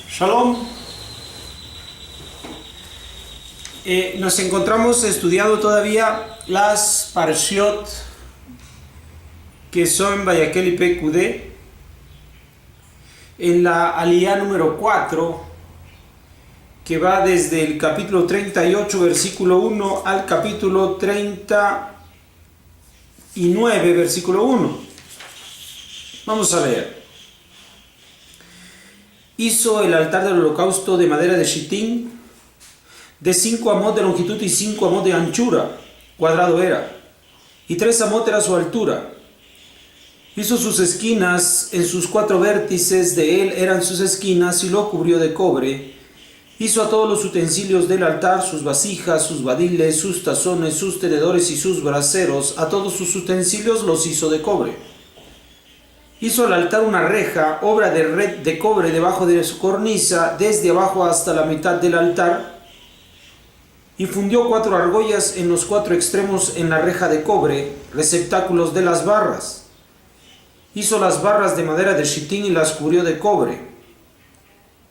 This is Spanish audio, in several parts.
Shalom. Nos encontramos estudiando todavía las Parshiot que son Vayakhel y Pekudé en la aliyá número 4, que va desde el capítulo 38 versículo 1 al capítulo 39 versículo 1. Vamos a leer. Hizo el altar del holocausto de madera de Shittim, de 5 amot de longitud y 5 amot de anchura, cuadrado era, y 3 amot era su altura. Hizo sus esquinas, en sus 4 vértices de él eran sus esquinas, y lo cubrió de cobre. Hizo a todos los utensilios del altar, sus vasijas, sus badiles, sus tazones, sus tenedores y sus braseros, a todos sus utensilios los hizo de cobre. Hizo al altar una reja, obra de red de cobre debajo de su cornisa, desde abajo hasta la mitad del altar, y fundió 4 argollas en los 4 extremos en la reja de cobre, receptáculos de las barras. Hizo las barras de madera de Shittim y las cubrió de cobre.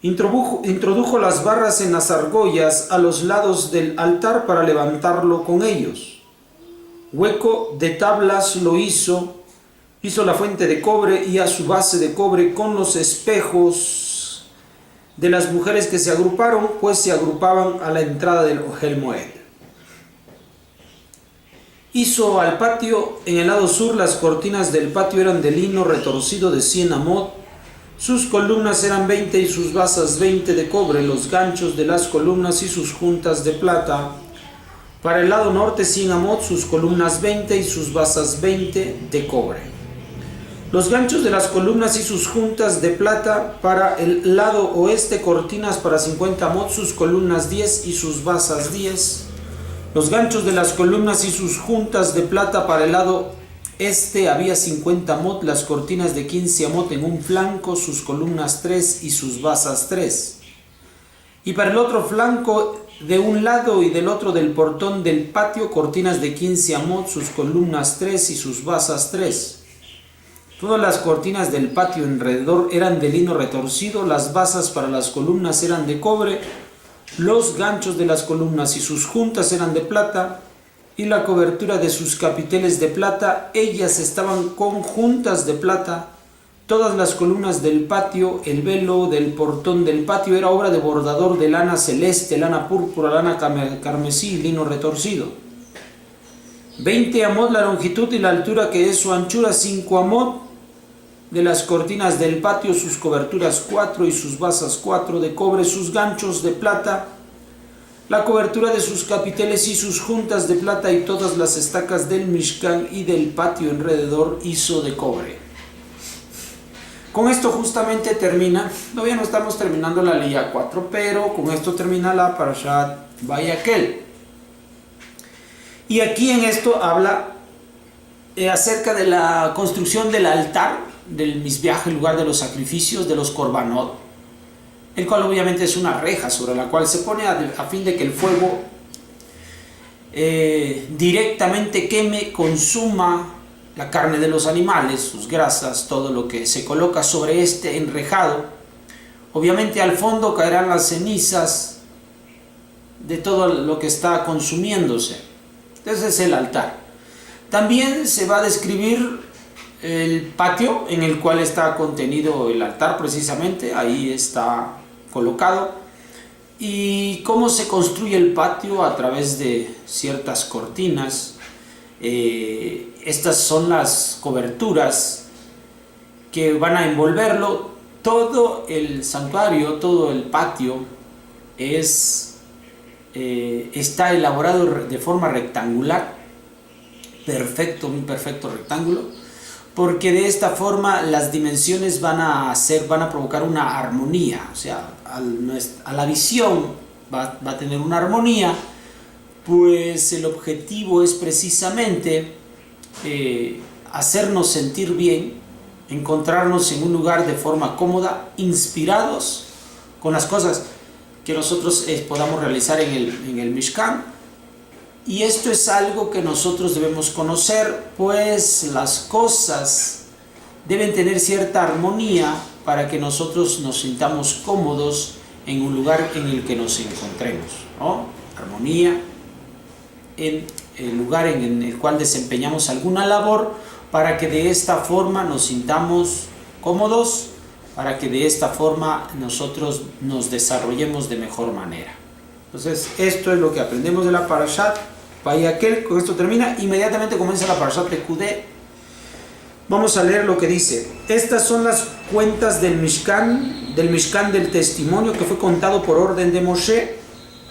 Introdujo las barras en las argollas a los lados del altar para levantarlo con ellos. Hueco de tablas lo hizo. Hizo la fuente de cobre y a su base de cobre con los espejos de las mujeres que se agruparon, pues se agrupaban a la entrada del Ohel Moed. Hizo al patio en el lado sur, las cortinas del patio eran de lino retorcido de 100 amot, sus columnas eran 20 y sus basas 20 de cobre, los ganchos de las columnas y sus juntas de plata. Para el lado norte 100 amot, sus columnas 20 y sus basas 20 de cobre. Los ganchos de las columnas y sus juntas de plata. Para el lado oeste, cortinas para 50 amot, sus columnas 10 y sus basas 10. Los ganchos de las columnas y sus juntas de plata. Para el lado este había 50 amot, las cortinas de 15 amot en un flanco, sus columnas 3 y sus basas 3. Y para el otro flanco, de un lado y del otro del portón del patio, cortinas de 15 amot, sus columnas 3 y sus basas 3. Todas las cortinas del patio alrededor eran de lino retorcido, las basas para las columnas eran de cobre, los ganchos de las columnas y sus juntas eran de plata, y la cobertura de sus capiteles de plata, ellas estaban con juntas de plata. Todas las columnas del patio, el velo del portón del patio era obra de bordador de lana celeste, lana púrpura, lana carmesí y lino retorcido. 20 amot la longitud y la altura, que es su anchura, 5 amot de las cortinas del patio, sus coberturas 4 y sus basas 4 de cobre, sus ganchos de plata, la cobertura de sus capiteles y sus juntas de plata, y todas las estacas del Mishkan y del patio alrededor hizo de cobre. Con esto justamente termina, todavía no estamos terminando la aliyá 4, pero con esto termina la Parashat Vayakhel. Y aquí en esto habla acerca de la construcción del altar, del Mizbeach, el lugar de los sacrificios, de los korbanot, el cual obviamente es una reja sobre la cual se pone a fin de que el fuego directamente queme, consuma la carne de los animales, sus grasas, todo lo que se coloca sobre este enrejado. Obviamente al fondo caerán las cenizas de todo lo que está consumiéndose. Ese es el altar. También se va a describir el patio en el cual está contenido el altar, precisamente ahí está colocado, y cómo se construye el patio a través de ciertas cortinas. Estas son las coberturas que van a envolverlo. Todo el santuario, todo el patio está elaborado de forma rectangular, un perfecto rectángulo, porque de esta forma las dimensiones van a provocar una armonía, o sea, a la visión va a tener una armonía, pues el objetivo es precisamente hacernos sentir bien, encontrarnos en un lugar de forma cómoda, inspirados con las cosas que nosotros podamos realizar en el Mishkan. Y esto es algo que nosotros debemos conocer, pues las cosas deben tener cierta armonía para que nosotros nos sintamos cómodos en un lugar en el que nos encontremos, ¿no? Armonía en el lugar en el cual desempeñamos alguna labor, para que de esta forma nos sintamos cómodos, para que de esta forma nosotros nos desarrollemos de mejor manera. Entonces, esto es lo que aprendemos de la Parashat Vayakel. Con esto termina, inmediatamente comienza la Parashat Pekudei. Vamos a leer lo que dice. Estas son las cuentas del Mishkan del testimonio, que fue contado por orden de Moshe.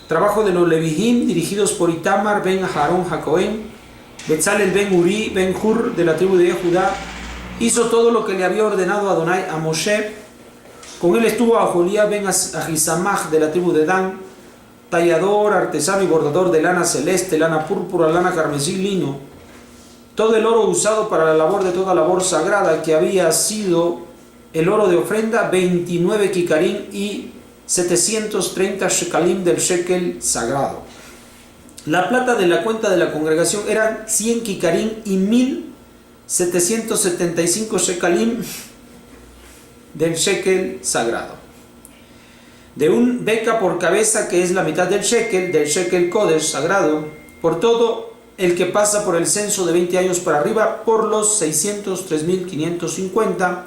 Trabajo de los Levihim, dirigidos por Itamar ben Aharón Hacohen, Betzalel ben Uri ben Hur, de la tribu de Judá. Hizo todo lo que le había ordenado Adonai a Moshe. Con él estuvo Aholía ben Ahisamach, de la tribu de Dan, tallador, artesano y bordador de lana celeste, lana púrpura, lana carmesí, lino. Todo el oro usado para la labor de toda labor sagrada, que había sido el oro de ofrenda, 29 kikarim y 730 shekalim del shekel sagrado. La plata de la cuenta de la congregación eran 100 kikarim y 1775 shekalim del shekel sagrado. De un beca por cabeza, que es la mitad del shekel kodesh sagrado, por todo el que pasa por el censo de 20 años para arriba, por los 603.550,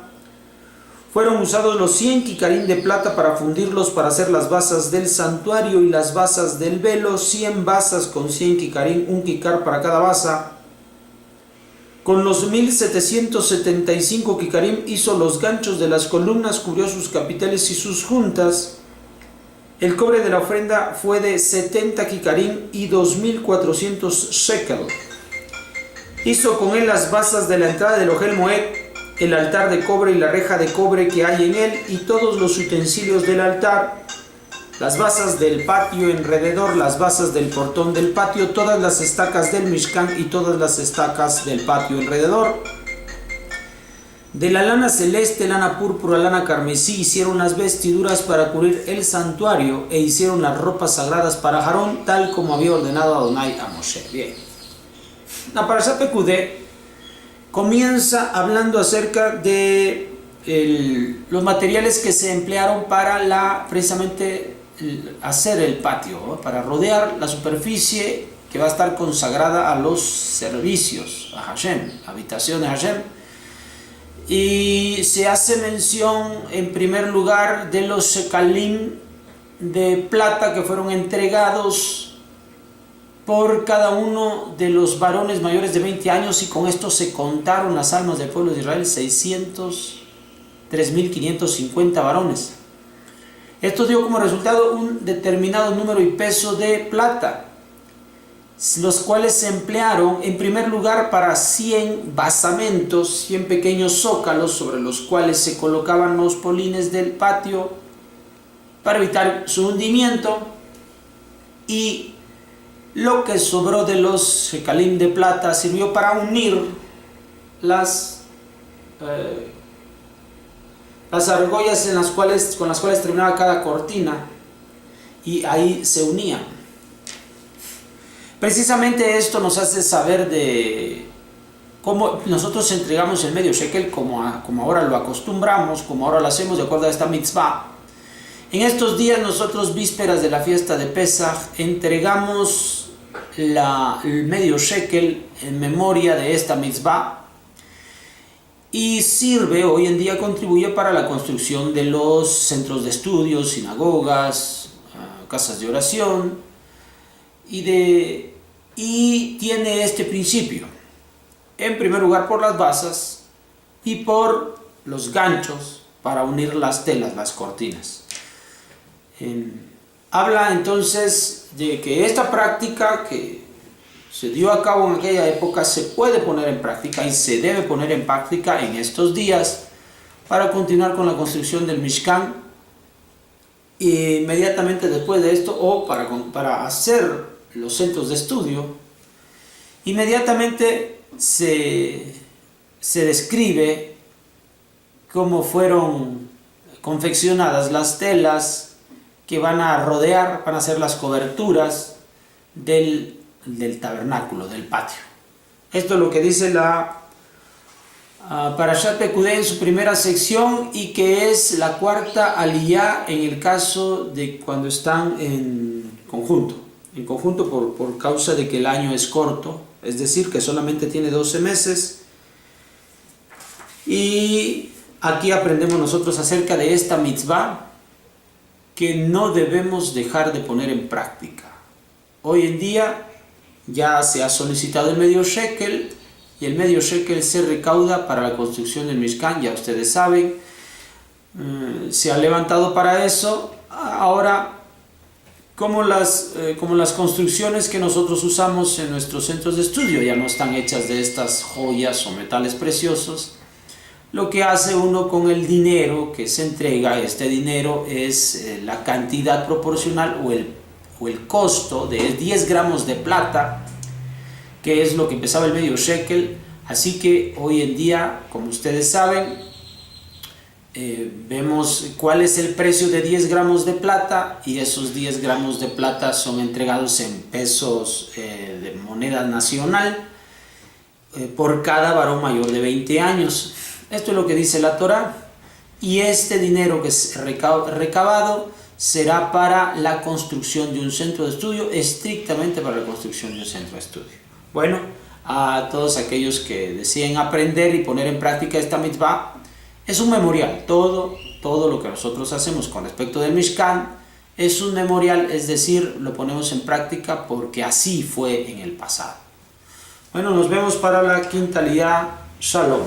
fueron usados los 100 kikarim de plata para fundirlos para hacer las basas del santuario y las basas del velo, 100 basas con 100 kikarim, un kikar para cada basa. Con los 1775 kikarim hizo los ganchos de las columnas, cubrió sus capiteles y sus juntas. El cobre de la ofrenda fue de 70 kikarim y 2400 shekel. Hizo con él las basas de la entrada del Ohel Moed, el altar de cobre y la reja de cobre que hay en él, y todos los utensilios del altar, las basas del patio alrededor, las basas del portón del patio, todas las estacas del Mishkan y todas las estacas del patio alrededor. De la lana celeste, lana púrpura, lana carmesí, hicieron las vestiduras para cubrir el santuario, e hicieron las ropas sagradas para Aarón, tal como había ordenado Adonai a Moshe. Bien. La Parashat Pekudei comienza hablando acerca de los materiales que se emplearon para precisamente hacer el patio, ¿no? Para rodear la superficie que va a estar consagrada a los servicios, a Hashem, habitación de Hashem. Y se hace mención en primer lugar de los shekalim de plata que fueron entregados por cada uno de los varones mayores de 20 años, y con esto se contaron las almas del pueblo de Israel, 603.550 varones. Esto dio como resultado un determinado número y peso de plata, los cuales se emplearon en primer lugar para 100 basamentos, 100 pequeños zócalos sobre los cuales se colocaban los polines del patio para evitar su hundimiento, y lo que sobró de los shekalim de plata sirvió para unir las argollas con las cuales terminaba cada cortina, y ahí se unían. Precisamente esto nos hace saber de cómo nosotros entregamos el medio shekel, como ahora lo acostumbramos, como ahora lo hacemos de acuerdo a esta mitzvah. En estos días nosotros, vísperas de la fiesta de Pesach, entregamos el medio shekel en memoria de esta mitzvah, y sirve, hoy en día contribuye para la construcción de los centros de estudios, sinagogas, casas de oración, y tiene este principio: en primer lugar por las basas y por los ganchos para unir las telas, las cortinas. Habla entonces de que esta práctica que se dio a cabo en aquella época se puede poner en práctica, y se debe poner en práctica en estos días para continuar con la construcción del Mishkan. Y inmediatamente después de esto, o para hacer los centros de estudio, inmediatamente se describe cómo fueron confeccionadas las telas que van a rodear, van a ser las coberturas del tabernáculo, del patio. Esto es lo que dice la Parashat Pekudei en su primera sección, y que es la cuarta aliyá en el caso de cuando están en conjunto por causa de que el año es corto, es decir, que solamente tiene 12 meses. Y aquí aprendemos nosotros acerca de esta mitzvah que no debemos dejar de poner en práctica. Hoy en día ya se ha solicitado el medio shekel, y el medio shekel se recauda para la construcción del Mishkan, ya ustedes saben, se ha levantado para eso. Ahora, como las construcciones que nosotros usamos en nuestros centros de estudio ya no están hechas de estas joyas o metales preciosos, lo que hace uno con el dinero que se entrega, este dinero es la cantidad proporcional o el costo de 10 gramos de plata, que es lo que pesaba el medio shekel. Así que hoy en día, como ustedes saben, vemos cuál es el precio de 10 gramos de plata, y esos 10 gramos de plata son entregados en pesos de moneda nacional por cada varón mayor de 20 años. Esto es lo que dice la Torá, y este dinero que es recabado será para la construcción de un centro de estudio, estrictamente para la construcción de un centro de estudio. Bueno, a todos aquellos que deseen aprender y poner en práctica esta mitzvah, es un memorial. Todo lo que nosotros hacemos con respecto del Mishkan es un memorial, es decir, lo ponemos en práctica porque así fue en el pasado. Bueno, nos vemos para la quinta aliyá. Shalom.